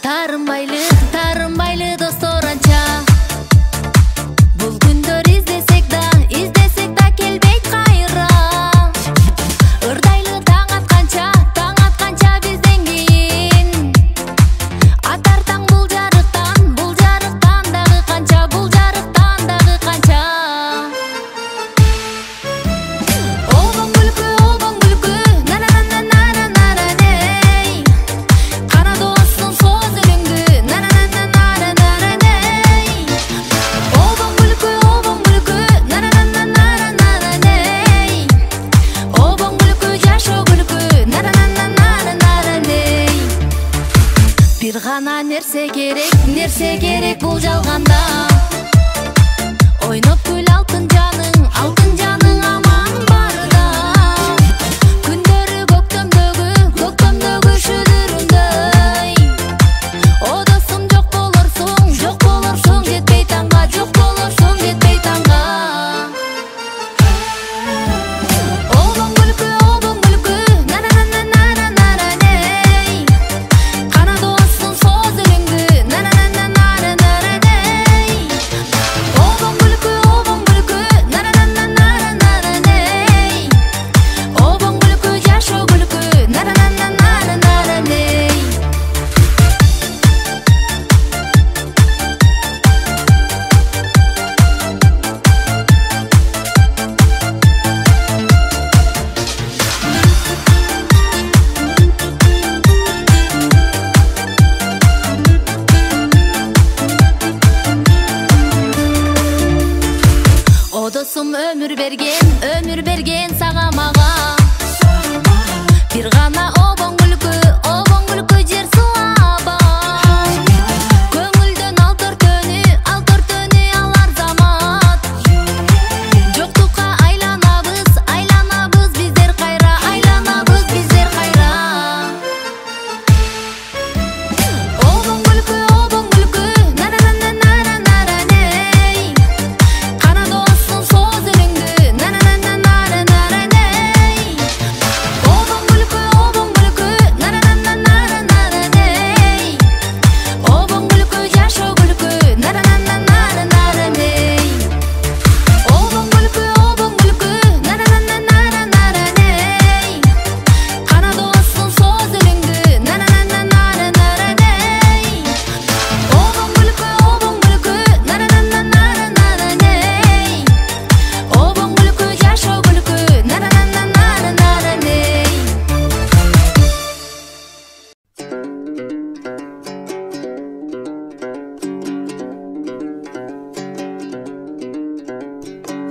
Тарынбайлы достор анча. Бул күндөр издесек да келбейт кайра. Ырдайлы таң атканча бизден кийин атар таң бул жарыктан дагы канча, бул жарыктан дагы канча. Обоң бүлкү, ней. Кара дооссун сооз өлөңгү, ней. Обоң бүлкү, ней. Обоң бүлкү, жашоо күлкү, ней. Бир гана нерсе керек бул жалганда.